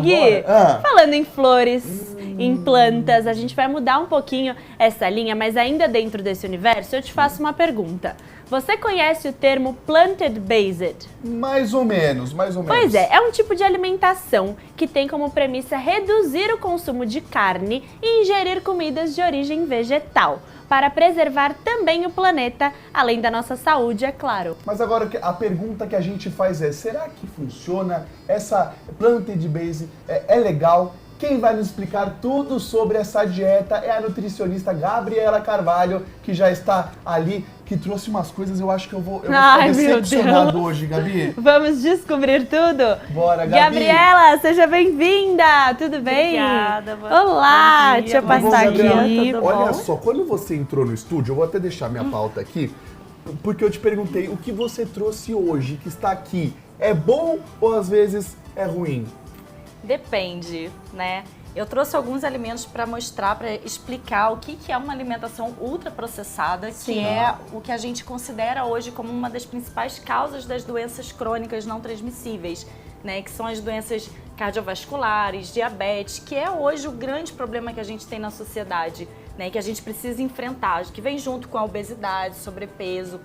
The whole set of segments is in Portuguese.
Gui, falando em flores, em plantas, a gente vai mudar um pouquinho essa linha, mas ainda dentro desse universo, eu te faço uma pergunta. Você conhece o termo plant-based? Mais ou menos. Pois é um tipo de alimentação que tem como premissa reduzir o consumo de carne e ingerir comidas de origem vegetal, para preservar também o planeta, além da nossa saúde, é claro. Mas agora a pergunta que a gente faz é, será que funciona? Essa plant-based é legal? Quem vai nos explicar tudo sobre essa dieta é a nutricionista Gabriela Carvalho, que já está ali, que trouxe umas coisas, eu acho que eu vou ficar decepcionado hoje, Gabi. Vamos descobrir tudo? Bora, Gabi. Gabriela, seja bem-vinda, tudo bem? Obrigada. Olá, deixa eu passar aqui. Olha só, quando você entrou no estúdio, eu vou até deixar minha pauta aqui, porque eu te perguntei o que você trouxe hoje, que está aqui, é bom ou às vezes é ruim? Depende, né? Eu trouxe alguns alimentos para mostrar, para explicar o que é uma alimentação ultraprocessada, que é o que a gente considera hoje como uma das principais causas das doenças crônicas não transmissíveis, né? Que são as doenças cardiovasculares, diabetes, que é hoje o grande problema que a gente tem na sociedade, né? Que a gente precisa enfrentar, que vem junto com a obesidade, sobrepeso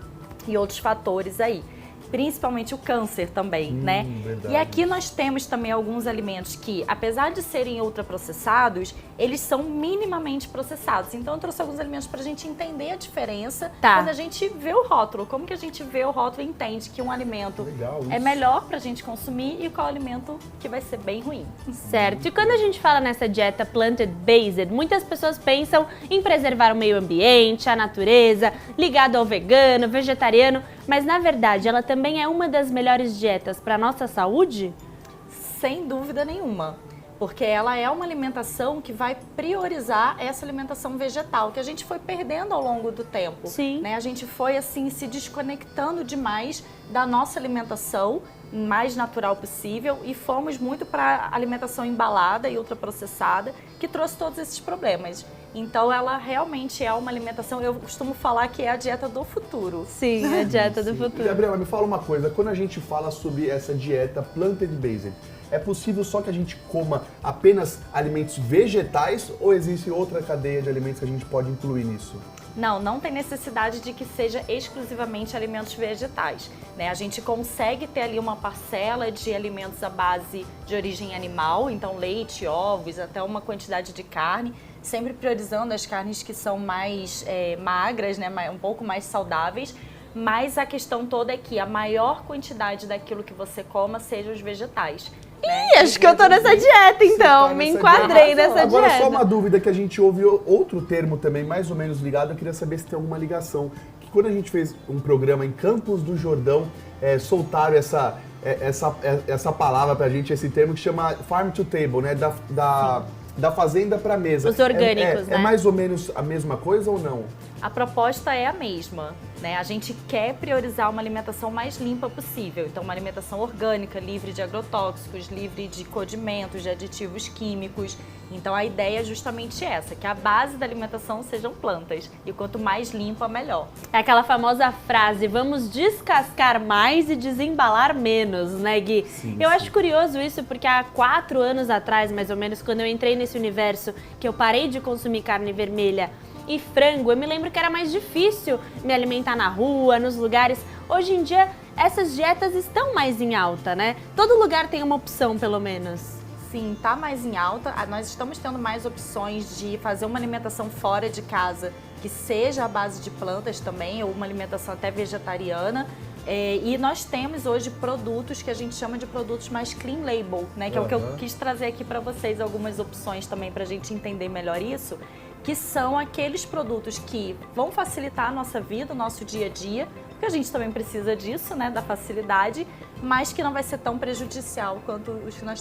e outros fatores aí. Principalmente o câncer também, né? Verdade. E aqui nós temos também alguns alimentos que, apesar de serem ultraprocessados, eles são minimamente processados. Então eu trouxe alguns alimentos pra gente entender a diferença quando a gente vê o rótulo. Como que a gente vê o rótulo e entende que um alimento é melhor pra gente consumir e qual alimento que vai ser bem ruim. Certo. E quando a gente fala nessa dieta plant-based, muitas pessoas pensam em preservar o meio ambiente, a natureza, ligado ao vegano, vegetariano, mas na verdade ela também é uma das melhores dietas para a nossa saúde? Sem dúvida nenhuma, porque ela é uma alimentação que vai priorizar essa alimentação vegetal, que a gente foi perdendo ao longo do tempo. Sim. Né? A gente foi assim se desconectando demais da nossa alimentação mais natural possível e fomos muito para alimentação embalada e ultraprocessada, que trouxe todos esses problemas. Então ela realmente é uma alimentação, eu costumo falar que é a dieta do futuro. Sim, a dieta do futuro. Gabriela, me fala uma coisa, quando a gente fala sobre essa dieta plant-based, é possível só que a gente coma apenas alimentos vegetais ou existe outra cadeia de alimentos que a gente pode incluir nisso? Não tem necessidade de que seja exclusivamente alimentos vegetais, né? A gente consegue ter ali uma parcela de alimentos à base de origem animal, então leite, ovos, até uma quantidade de carne, sempre priorizando as carnes que são mais magras, né? Um pouco mais saudáveis, mas a questão toda é que a maior quantidade daquilo que você coma seja os vegetais. Ih, acho que eu tô nessa dieta então, me enquadrei nessa dieta. Agora só uma dúvida que a gente ouve outro termo também mais ou menos ligado, eu queria saber se tem alguma ligação. Que quando a gente fez um programa em Campos do Jordão, soltaram essa palavra pra gente, esse termo que chama farm to table, né, da fazenda pra mesa. Os orgânicos, né? É mais ou menos a mesma coisa ou não? A proposta é a mesma, né? A gente quer priorizar uma alimentação mais limpa possível. Então, uma alimentação orgânica, livre de agrotóxicos, livre de condimentos, de aditivos químicos. Então, a ideia é justamente essa, que a base da alimentação sejam plantas. E quanto mais limpa, melhor. É aquela famosa frase, vamos descascar mais e desembalar menos, né, Gui? Sim, eu acho curioso isso, porque há 4 anos atrás, mais ou menos, quando eu entrei nesse universo, que eu parei de consumir carne vermelha e frango, eu me lembro que era mais difícil me alimentar na rua, nos lugares. Hoje em dia, essas dietas estão mais em alta, né? Todo lugar tem uma opção, pelo menos. Sim, tá mais em alta. Nós estamos tendo mais opções de fazer uma alimentação fora de casa, que seja à base de plantas também, ou uma alimentação até vegetariana. E nós temos hoje produtos que a gente chama de produtos mais clean label, né? Que é o que eu quis trazer aqui para vocês, algumas opções também para a gente entender melhor isso, que são aqueles produtos que vão facilitar a nossa vida, o nosso dia a dia, porque a gente também precisa disso, né, da facilidade, mas que não vai ser tão prejudicial quanto os que nós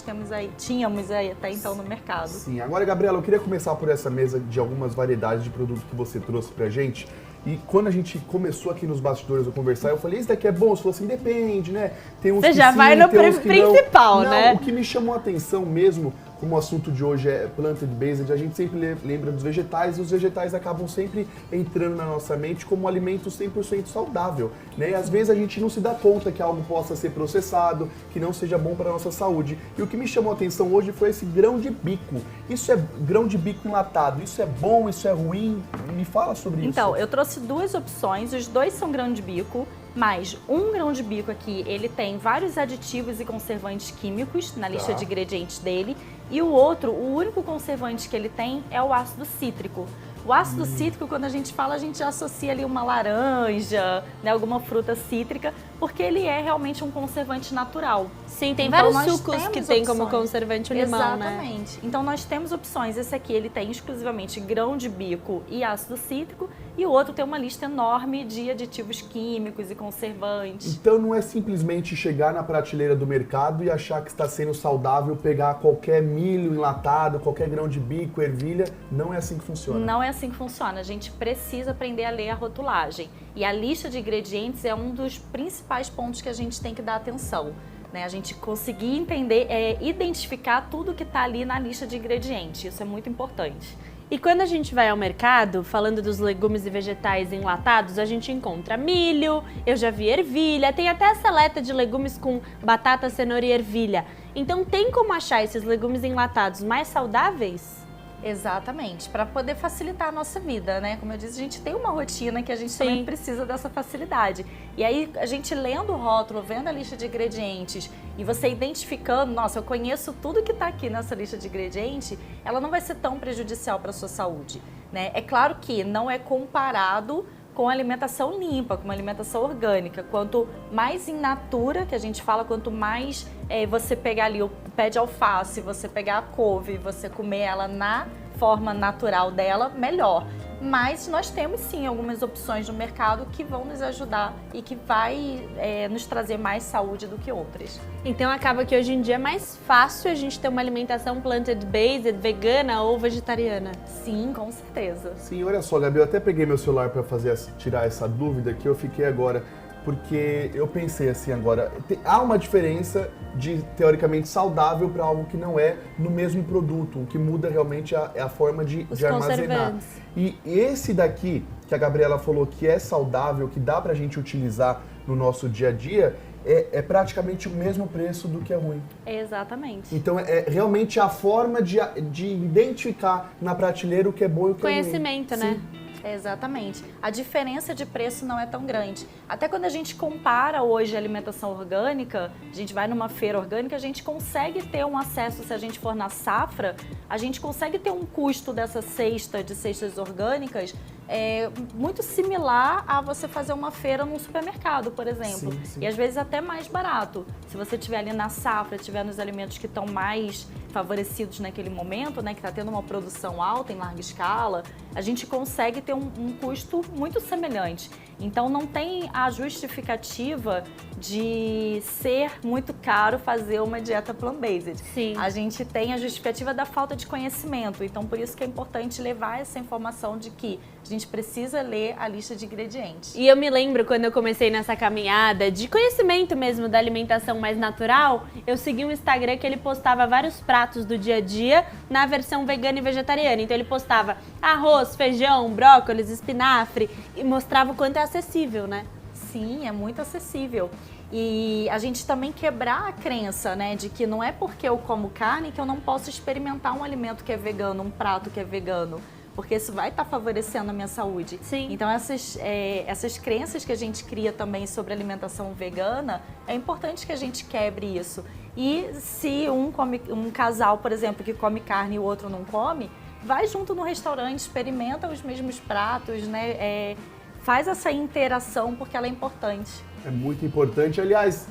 tínhamos aí até então no mercado. Sim, agora, Gabriela, eu queria começar por essa mesa de algumas variedades de produtos que você trouxe pra gente. E quando a gente começou aqui nos bastidores a conversar, eu falei, isso daqui é bom? Você falou assim, depende, né? Tem uns Você que já sim, vai no tem uns que principal, não. né? Não, o que me chamou a atenção mesmo, como o assunto de hoje é plant-based, a gente sempre lembra dos vegetais, e os vegetais acabam sempre entrando na nossa mente como um alimento 100% saudável, né? E às vezes a gente não se dá conta que algo possa ser processado, que não seja bom para a nossa saúde. E o que me chamou a atenção hoje foi esse grão de bico. Isso é grão de bico enlatado, isso é bom, isso é ruim? Me fala sobre isso. Então, eu trouxe duas opções, os dois são grão de bico, mas um grão de bico aqui, ele tem vários aditivos e conservantes químicos na lista de ingredientes dele, e o outro, o único conservante que ele tem é o ácido cítrico. O ácido cítrico, quando a gente fala, a gente já associa ali uma laranja, né, alguma fruta cítrica, porque ele é realmente um conservante natural. Sim, tem Então, vários sucos que tem como conservante o limão, né? Exatamente. Então nós temos opções. Esse aqui ele tem exclusivamente grão de bico e ácido cítrico, e o outro tem uma lista enorme de aditivos químicos e conservantes. Então não é simplesmente chegar na prateleira do mercado e achar que está sendo saudável, pegar qualquer milho enlatado, qualquer grão de bico, ervilha. Não é assim que funciona. Não é assim que funciona. A gente precisa aprender a ler a rotulagem. E a lista de ingredientes é um dos principais pontos que a gente tem que dar atenção, né? A gente conseguir entender, identificar tudo que está ali na lista de ingredientes. Isso é muito importante. E quando a gente vai ao mercado, falando dos legumes e vegetais enlatados, a gente encontra milho, eu já vi ervilha, tem até a seleta de legumes com batata, cenoura e ervilha. Então tem como achar esses legumes enlatados mais saudáveis? Exatamente, para poder facilitar a nossa vida, né? Como eu disse, a gente tem uma rotina que a gente também precisa dessa facilidade. E aí, a gente lendo o rótulo, vendo a lista de ingredientes e você identificando, nossa, eu conheço tudo que está aqui nessa lista de ingredientes, ela não vai ser tão prejudicial para a sua saúde, né? É claro que não é comparado com alimentação limpa, com uma alimentação orgânica. Quanto mais in natura, que a gente fala, quanto mais você pegar ali o pé de alface, você pegar a couve, você comer ela na forma natural dela, melhor. Mas nós temos sim algumas opções no mercado que vão nos ajudar e que vai nos trazer mais saúde do que outras. Então acaba que hoje em dia é mais fácil a gente ter uma alimentação plant-based, vegana ou vegetariana. Sim, com certeza. Sim, olha só, Gabi, eu até peguei meu celular para tirar essa dúvida que eu fiquei agora, porque eu pensei assim agora, há uma diferença de teoricamente saudável para algo que não é no mesmo produto, o que muda realmente é a forma de armazenar. E esse daqui, que a Gabriela falou que é saudável, que dá pra gente utilizar no nosso dia a dia, é praticamente o mesmo preço do que é ruim. Exatamente. Então é realmente a forma de identificar na prateleira o que é bom e o que é ruim. Conhecimento, né? Sim. Exatamente. A diferença de preço não é tão grande. Até quando a gente compara hoje a alimentação orgânica, a gente vai numa feira orgânica, a gente consegue ter um acesso, se a gente for na safra, a gente consegue ter um custo dessa cesta, de cestas orgânicas, muito similar a você fazer uma feira num supermercado, por exemplo. Sim, sim. E às vezes até mais barato. Se você estiver ali na safra, estiver nos alimentos que estão mais favorecidos naquele momento, né, que está tendo uma produção alta em larga escala, a gente consegue ter um custo muito semelhante. Então não tem a justificativa de ser muito caro fazer uma dieta plant-based. Sim. A gente tem a justificativa da falta de conhecimento. Então por isso que é importante levar essa informação de que a gente precisa ler a lista de ingredientes. E eu me lembro quando eu comecei nessa caminhada de conhecimento mesmo da alimentação mais natural, eu segui um Instagram que ele postava vários pratos do dia a dia na versão vegana e vegetariana. Então ele postava arroz, feijão, brócolis, espinafre e mostrava o quanto é acessível, né? Sim, é muito acessível. E a gente também quebrar a crença, né, de que não é porque eu como carne que eu não posso experimentar um alimento que é vegano, um prato que é vegano. Porque isso vai estar favorecendo a minha saúde. Sim. Então essas crenças que a gente cria também sobre alimentação vegana, é importante que a gente quebre isso. E se um casal, por exemplo, que come carne e o outro não come, vai junto no restaurante, experimenta os mesmos pratos, né? Faz essa interação porque ela é importante. É muito importante. Aliás,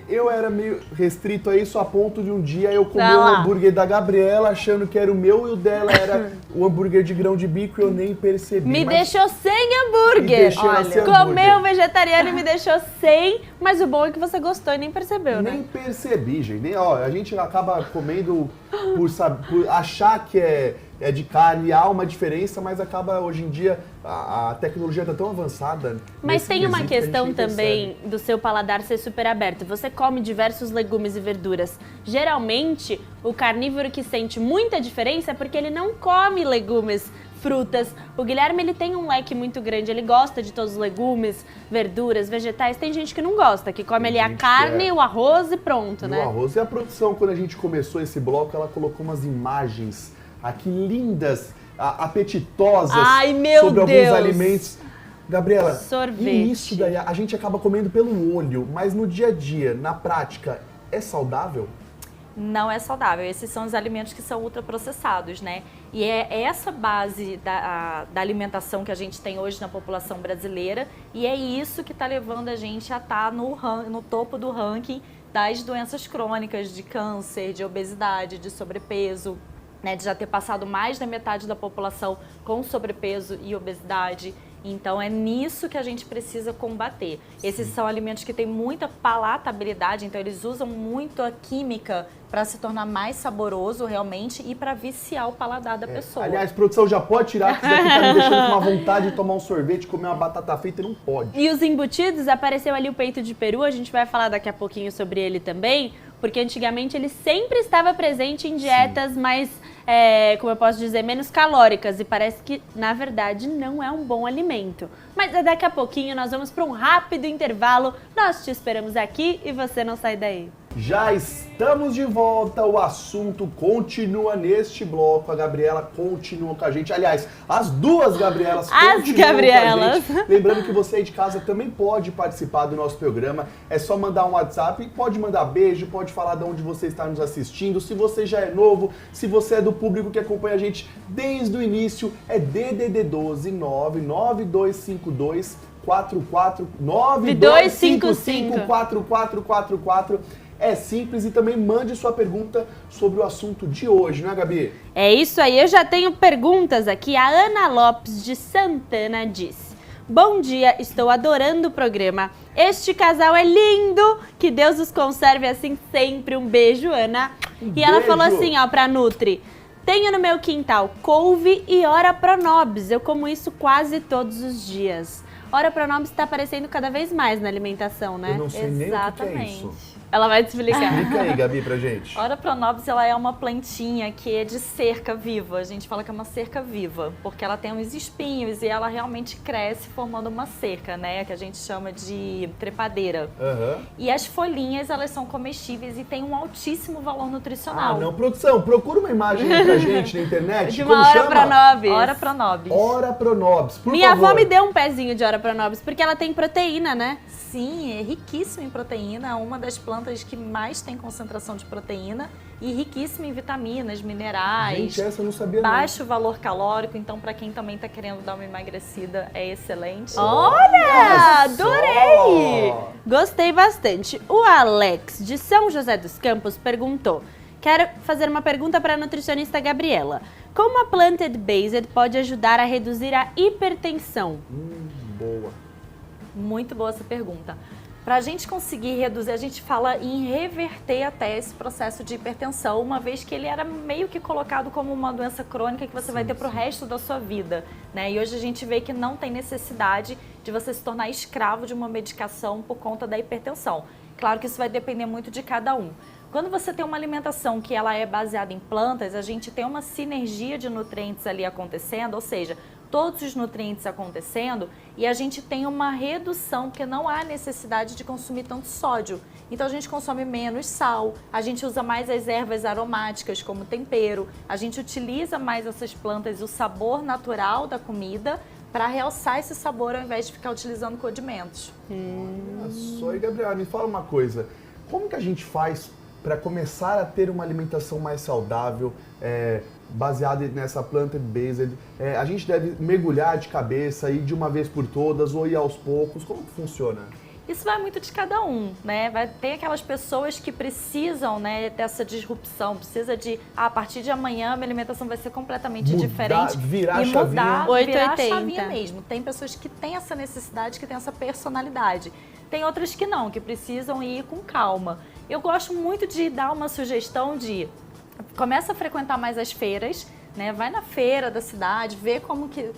eu era meio restrito a isso a ponto de um dia eu comer Vai um lá. hambúrguer da Gabriela achando que era o meu e o dela era o hambúrguer de grão de bico e eu nem percebi. Me Mas deixou sem hambúrguer. Me deixou Olha, sem comeu hambúrguer. vegetariano e me deixou sem, mas o bom é que você gostou e nem percebeu, nem né? percebi, gente. A gente acaba comendo por achar que é de carne, há uma diferença, mas acaba hoje em dia a tecnologia está tão avançada. Mas tem uma que a questão gente também do seu paladar ser super aberto. Você come diversos legumes e verduras. Geralmente, o carnívoro que sente muita diferença é porque ele não come legumes, frutas. O Guilherme, ele tem um leque muito grande, ele gosta de todos os legumes, verduras, vegetais. Tem gente que não gosta, que come ali a carne, o arroz e pronto, né? O arroz. E a produção, quando a gente começou esse bloco, ela colocou umas imagens aqui lindas, apetitosas, ai, meu sobre Deus, alguns alimentos. Gabriela, sorvete. E isso daí a gente acaba comendo pelo olho, mas no dia a dia, na prática, é saudável? Não é saudável. Esses são os alimentos que são ultraprocessados, né? E é essa base da alimentação que a gente tem hoje na população brasileira, e é isso que está levando a gente a estar no topo do ranking das doenças crônicas, de câncer, de obesidade, de sobrepeso, né? De já ter passado mais da metade da população com sobrepeso e obesidade. Então é nisso que a gente precisa combater. Esses são alimentos que têm muita palatabilidade, então eles usam muito a química para se tornar mais saboroso realmente e para viciar o paladar da pessoa. Aliás, produção, já pode tirar, que isso daqui tá me deixando com uma vontade de tomar um sorvete, comer uma batata frita e não pode. E os embutidos, apareceu ali o peito de peru, a gente vai falar daqui a pouquinho sobre ele também, porque antigamente ele sempre estava presente em dietas mais, como eu posso dizer, menos calóricas, e parece que, na verdade, não é um bom alimento. Mas daqui a pouquinho nós vamos para um rápido intervalo, nós te esperamos aqui e você não sai daí. Já estamos de volta, o assunto continua neste bloco, a Gabriela continua com a gente. Aliás, as duas Gabrielas continuam com a gente. Lembrando que você aí de casa também pode participar do nosso programa, é só mandar um WhatsApp, pode mandar beijo, pode falar de onde você está nos assistindo, se você já é novo, se você é do público que acompanha a gente desde o início, é DDD 12 99252 9255 4444. É simples, e também mande sua pergunta sobre o assunto de hoje, não é, Gabi? É isso aí, eu já tenho perguntas aqui. A Ana Lopes de Santana disse: bom dia, estou adorando o programa. Este casal é lindo, que Deus os conserve assim sempre. Um beijo, Ana. E ela falou assim, ó, pra Nutri: tenho no meu quintal couve e ora pronobis. Eu como isso quase todos os dias. Ora pronobis está aparecendo cada vez mais na alimentação, né? Eu não sei nem o que é isso. Ela vai te explicar. Explica aí, Gabi, pra gente. Ora pronobis, ela é uma plantinha que é de cerca viva. A gente fala que é uma cerca viva, porque ela tem uns espinhos e ela realmente cresce formando uma cerca, né? Que a gente chama de trepadeira. Uhum. E as folhinhas, elas são comestíveis e têm um altíssimo valor nutricional. Ah, não. Produção, procura uma imagem aí pra gente na internet. De uma ora pronobis. Ora pronobis. Ora pronobis, por Minha favor. avó me deu um pezinho de ora pronobis, porque ela tem proteína, né? Sim, é riquíssima em proteína, é uma das plantas que mais tem concentração de proteína e riquíssima em vitaminas, minerais. Gente, essa eu não sabia baixo valor calórico, então para quem também está querendo dar uma emagrecida é excelente. Olha, adorei! Gostei bastante. O Alex, de São José dos Campos, perguntou: quero fazer uma pergunta para a nutricionista Gabriela. Como a plant-based pode ajudar a reduzir a hipertensão? Boa. Muito boa essa pergunta. Para a gente conseguir reduzir, a gente fala em reverter até esse processo de hipertensão, uma vez que ele era meio que colocado como uma doença crônica que você vai ter para o resto da sua vida, né? E hoje a gente vê que não tem necessidade de você se tornar escravo de uma medicação por conta da hipertensão. Claro que isso vai depender muito de cada um. Quando você tem uma alimentação que ela é baseada em plantas, a gente tem uma sinergia de nutrientes ali acontecendo, ou seja, todos os nutrientes acontecendo, e a gente tem uma redução, porque não há necessidade de consumir tanto sódio. Então a gente consome menos sal, a gente usa mais as ervas aromáticas como tempero, a gente utiliza mais essas plantas, o sabor natural da comida, para realçar esse sabor ao invés de ficar utilizando condimentos. Só, e Gabriela, me fala uma coisa, como que a gente faz para começar a ter uma alimentação mais saudável, baseada nessa plant-based? A gente deve mergulhar de cabeça, ir de uma vez por todas ou ir aos poucos? Como que funciona? Isso vai muito de cada um, né? Tem aquelas pessoas que precisam, né, dessa disrupção, precisa de, a partir de amanhã minha alimentação vai ser completamente diferente. Virar e a mudar, chavinha. virar a chavinha mesmo. Tem pessoas que têm essa necessidade, que têm essa personalidade. Tem outras que não, que precisam ir com calma. Eu gosto muito de dar uma sugestão de começa a frequentar mais as feiras, né? Vai na feira da cidade, vê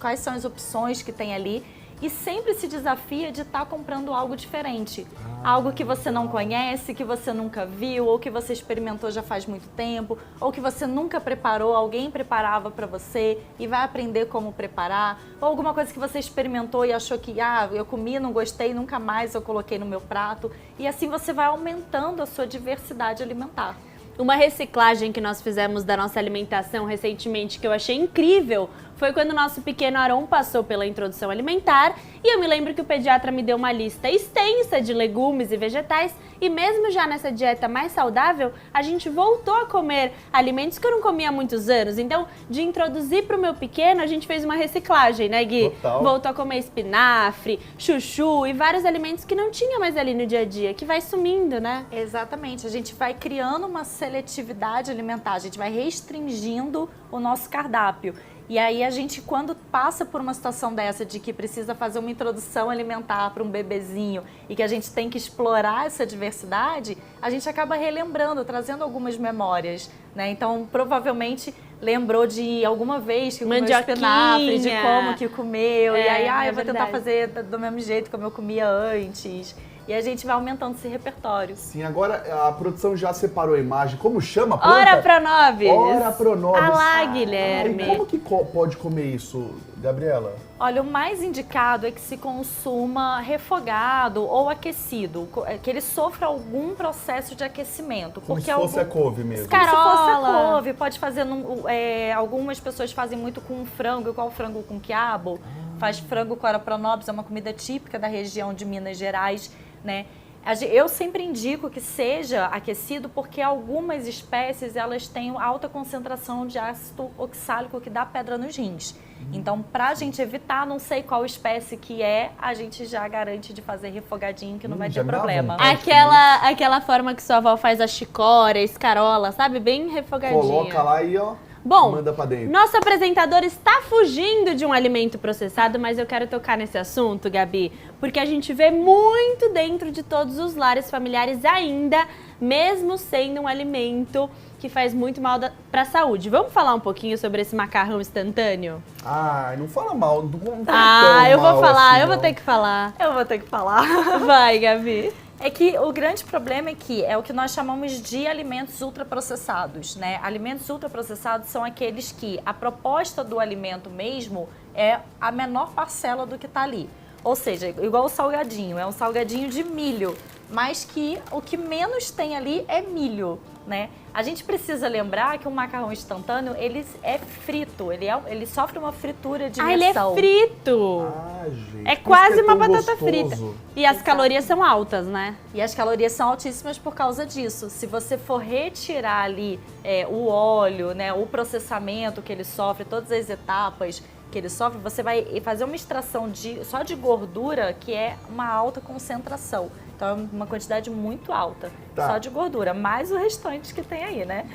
quais são as opções que tem ali e sempre se desafia de estar comprando algo diferente. Algo que você não conhece, que você nunca viu, ou que você experimentou já faz muito tempo, ou que você nunca preparou, alguém preparava para você e vai aprender como preparar, ou alguma coisa que você experimentou e achou que, eu comi, não gostei, nunca mais eu coloquei no meu prato. E assim você vai aumentando a sua diversidade alimentar. Uma reciclagem que nós fizemos da nossa alimentação recentemente que eu achei incrível foi quando o nosso pequeno Aron passou pela introdução alimentar e eu me lembro que o pediatra me deu uma lista extensa de legumes e vegetais e mesmo já nessa dieta mais saudável, a gente voltou a comer alimentos que eu não comia há muitos anos. Então, de introduzir para o meu pequeno, a gente fez uma reciclagem, né, Gui? Total. Voltou a comer espinafre, chuchu e vários alimentos que não tinha mais ali no dia a dia, que vai sumindo, né? Exatamente, a gente vai criando uma seletividade alimentar, a gente vai restringindo o nosso cardápio. E aí a gente, quando passa por uma situação dessa de que precisa fazer uma introdução alimentar para um bebezinho e que a gente tem que explorar essa diversidade, a gente acaba relembrando, trazendo algumas memórias, né? Então, provavelmente lembrou de alguma vez que comeu espinafre, de como que comeu, e aí, eu vou tentar fazer do mesmo jeito como eu comia antes. E a gente vai aumentando esse repertório. Sim, agora a produção já separou a imagem. Como chama a planta? Ora Pronobis! Ora Pronobis. Ah lá, Guilherme! E como que pode comer isso, Gabriela? Olha, o mais indicado é que se consuma refogado ou aquecido, que ele sofra algum processo de aquecimento. Como se fosse a couve mesmo. Como se fosse a couve, pode fazer, algumas pessoas fazem muito com frango, igual frango com quiabo, faz frango com ora pronobis, é uma comida típica da região de Minas Gerais, né? Eu sempre indico que seja aquecido porque algumas espécies elas têm alta concentração de ácido oxálico que dá pedra nos rins. Então, pra gente evitar, não sei qual espécie que é, a gente já garante de fazer refogadinho que não vai ter problema. Aquela forma que sua avó faz a chicória, a escarola, sabe? Bem refogadinha. Coloca lá e Bom, manda pra dentro. Nosso apresentador está fugindo de um alimento processado, mas eu quero tocar nesse assunto, Gabi, porque a gente vê muito dentro de todos os lares familiares ainda, mesmo sendo um alimento que faz muito mal para a saúde. Vamos falar um pouquinho sobre esse macarrão instantâneo? Não fala mal. Eu vou falar, assim, eu vou ter que falar. Eu vou ter que falar. Vai, Gabi. É que o grande problema é que é o que nós chamamos de alimentos ultraprocessados, né? Alimentos ultraprocessados são aqueles que a proposta do alimento mesmo é a menor parcela do que está ali. Ou seja, igual o salgadinho, é um salgadinho de milho, mas que o que menos tem ali é milho, né? A gente precisa lembrar que o macarrão instantâneo, ele é frito, ele sofre uma fritura de ele é frito! Gente, é quase uma batata gostoso. frita. E as calorias são altas, né? E as calorias são altíssimas por causa disso. Se você for retirar ali o óleo, né, o processamento que ele sofre, todas as etapas que ele sofre, você vai fazer uma extração só de gordura que é uma alta concentração. Então é uma quantidade muito alta, só de gordura, mais o restante que tem aí, né?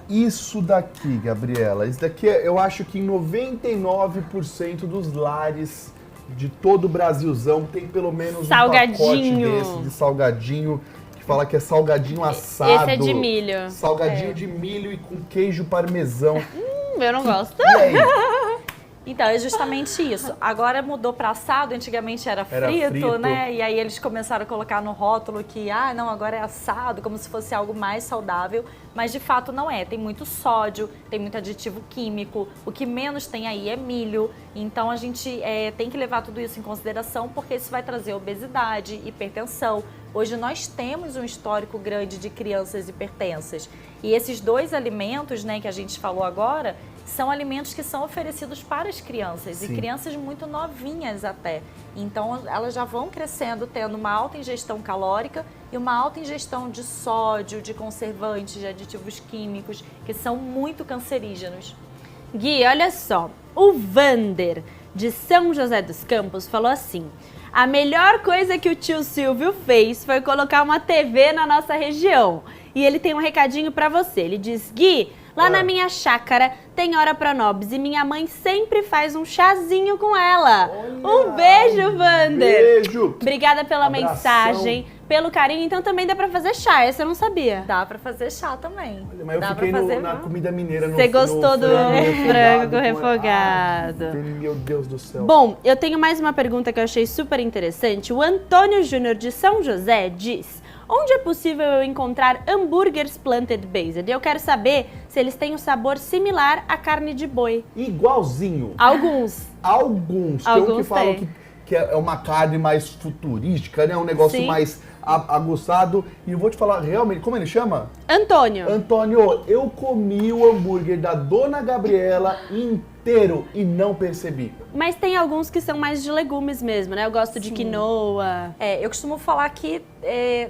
E isso daqui, Gabriela, isso daqui eu acho que em 99% dos lares de todo o Brasilzão tem pelo menos um pacote desse de salgadinho, que fala que é salgadinho assado. Esse é de milho. Salgadinho de milho e com queijo parmesão. Eu não gosto. E aí? Então, é justamente isso. Agora mudou para assado, antigamente era frito, né? E aí eles começaram a colocar no rótulo que, não, agora é assado, como se fosse algo mais saudável. Mas de fato não é. Tem muito sódio, tem muito aditivo químico. O que menos tem aí é milho. Então a gente tem que levar tudo isso em consideração, porque isso vai trazer obesidade, hipertensão. Hoje nós temos um histórico grande de crianças hipertensas. E esses dois alimentos, né, que a gente falou agora, são alimentos que são oferecidos para as crianças. Sim. E crianças muito novinhas até. Então elas já vão crescendo tendo uma alta ingestão calórica e uma alta ingestão de sódio, de conservantes, de aditivos químicos, que são muito cancerígenos. Gui, olha só, o Vander, de São José dos Campos, falou assim: a melhor coisa que o tio Silvio fez foi colocar uma TV na nossa região. E ele tem um recadinho pra você. Ele diz: Gui, Lá na minha chácara tem Ora Pronobis e minha mãe sempre faz um chazinho com ela. Um beijo, Wander! Beijo! Obrigada pela Abração. mensagem, pelo carinho. Então também dá pra fazer chá, essa eu não sabia. Dá pra fazer chá também. Olha, mas eu Dá fiquei pra fazer, na comida mineira. Você gostou do frango com- refogado. Ai, meu Deus do céu. Bom, eu tenho mais uma pergunta que eu achei super interessante. O Antônio Júnior de São José diz: onde é possível eu encontrar hambúrgueres plant-based? Eu quero saber se eles têm um sabor similar à carne de boi. Igualzinho. Alguns. Alguns. Tem um que Alguns falam tem. que é uma carne mais futurística, né? Um negócio Sim. mais aguçado. E eu vou te falar, realmente, como ele chama? Antônio. Antônio, eu comi o hambúrguer da Dona Gabriela inteiro e não percebi. Mas tem alguns que são mais de legumes mesmo, né? Eu gosto de quinoa. Eu costumo falar que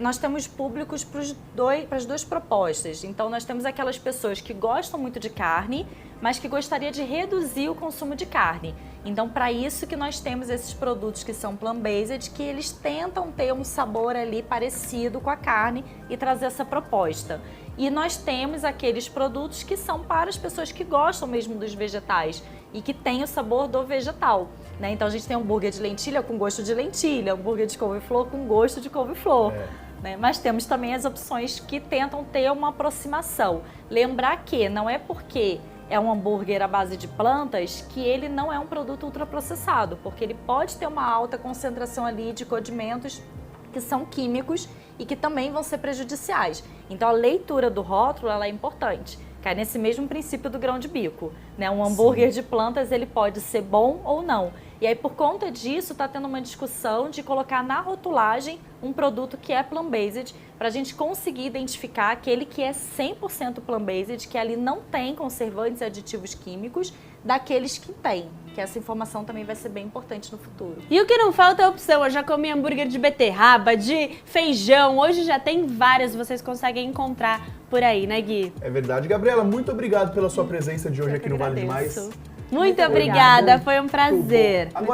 nós temos públicos para as duas propostas. Então, nós temos aquelas pessoas que gostam muito de carne, mas que gostaria de reduzir o consumo de carne. Então, para isso que nós temos esses produtos que são plant-based, que eles tentam ter um sabor ali parecido com a carne e trazer essa proposta. E nós temos aqueles produtos que são para as pessoas que gostam mesmo dos vegetais e que tem o sabor do vegetal, né? Então a gente tem hambúrguer de lentilha com gosto de lentilha, hambúrguer de couve-flor com gosto de couve-flor. Né? Mas temos também as opções que tentam ter uma aproximação. Lembrar que não é porque é um hambúrguer à base de plantas que ele não é um produto ultraprocessado, porque ele pode ter uma alta concentração ali de condimentos que são químicos e que também vão ser prejudiciais. Então a leitura do rótulo ela é importante. Cai nesse mesmo princípio do grão de bico, né? Um hambúrguer de plantas ele pode ser bom ou não. E aí por conta disso está tendo uma discussão de colocar na rotulagem um produto que é plant-based para a gente conseguir identificar aquele que é 100% plant-based, que ali não tem conservantes e aditivos químicos, daqueles que tem. Que essa informação também vai ser bem importante no futuro. E o que não falta é opção. Eu já comi hambúrguer de beterraba, de feijão. Hoje já tem várias, vocês conseguem encontrar por aí, né, Gui? É verdade. Gabriela, muito obrigado pela sua presença de hoje aqui no Vale agradeço. Demais. Muito obrigada, foi um prazer. Agora